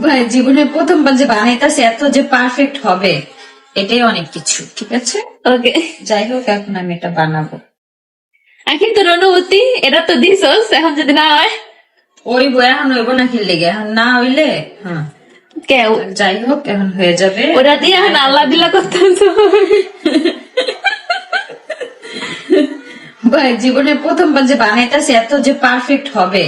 ভাই জীবনে প্রথমবার যে বানাইতেছে এত যে পারফেক্ট হবে এটাই অনেক কিছু। ঠিক আছে, ওকে, যাই হোক এখন আমি এটা বানাবো। এখন তোর অনুভূতি এটা তো দিছস, এখন যদি না হয় ওই বই এখন হইব না কি লেগে, এখন না হইলে হ্যাঁ কেউ যাই হোক এখন হয়ে যাবে। ওরা দিয়ে এখন আল্লাহ দিলা করতে ভাই জীবনে প্রথমবার যে বানাইতেছে এত যে পারফেক্ট হবে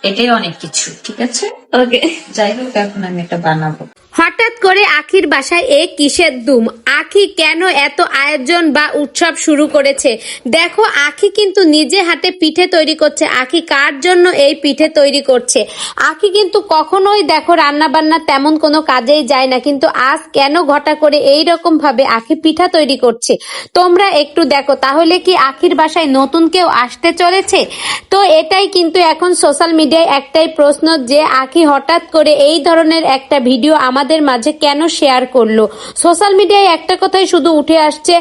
এটাই অনেক কিছু। ঠিক আছে, ওকে, যাই হোক এখন আমি এটা বানাবো। হঠাৎ করে আখির বাসায় কিসের দুম? আখি কেন এত আয়োজন বা উৎসব শুরু করেছে? দেখো, আখি কিন্তু নিজে হাতে পিঠে তৈরি করছে। আখি কার জন্য এই পিঠে তৈরি করছে? আখি কিন্তু কখনোই দেখো রান্না বান্না তেমন কোনো কাজেই যায় না, কিন্তু আজ কেন ঘটা করে এই রকম ভাবে আখি পিঠা তৈরি করছে তোমরা একটু দেখো। তাহলে কি আখির বাসায় নতুন কেউ আসতে চলেছে? তো এটাই কিন্তু এখন সোশ্যাল মিডিয়ায় একটাই প্রশ্ন যে আখি হঠাৎ করে এই ধরনের একটা ভিডিও আমাদের মাঝে কেন শেয়ার করলো। সোশ্যাল মিডিয়ায় একটা কথাই শুধু উঠে আসছে,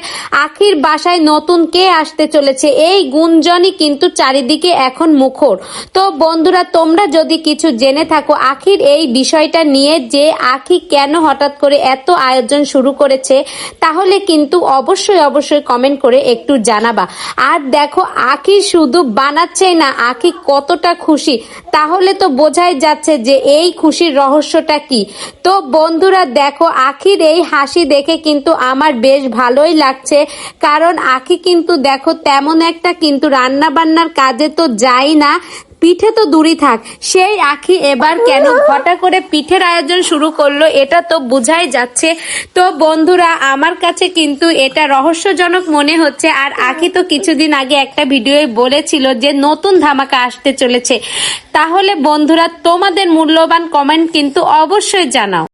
আখির বাসায় নতুন কে আসতে চলেছে। এই গুঞ্জনই কিন্তু চারিদিকে এখন মুখর। তো বন্ধুরা, তোমরা যদি কিছু জেনে থাকো আখির এই বিষয়টা নিয়ে, যে আখি কেন হঠাৎ করে এত আয়োজন শুরু করেছে, তাহলে কিন্তু অবশ্যই অবশ্যই কমেন্ট করে একটু জানাবা। আর দেখো, আখি শুধু বানাচ্ছেই না, আখি কতটা খুশি তাহলে তো বোঝাই যাচ্ছে যে এই খুশির রহস্যটা কি। তো বন্ধুরা দেখো, আখির এই হাসি দেখে কিন্তু আমার বেশ ভালোই লাগছে, কারণ আখি কিন্তু দেখো তেমন একটা কিন্তু রান্না বান্নার কাজে তো যায় না, পিঠে তো দূরই থাক, সেই আখি এবার কেন ঘটা করে পিঠের আয়োজন শুরু করলো এটা তো বোঝাই যাচ্ছে। তো বন্ধুরা, আমার কাছে কিন্তু এটা রহস্যজনক মনে হচ্ছে। আর আখি তো কিছুদিন আগে একটা ভিডিওয়ে বলেছিল যে নতুন ধামাকা আসতে চলেছে। তাহলে বন্ধুরা, তোমাদের মূল্যবান কমেন্ট কিন্তু অবশ্যই জানাও।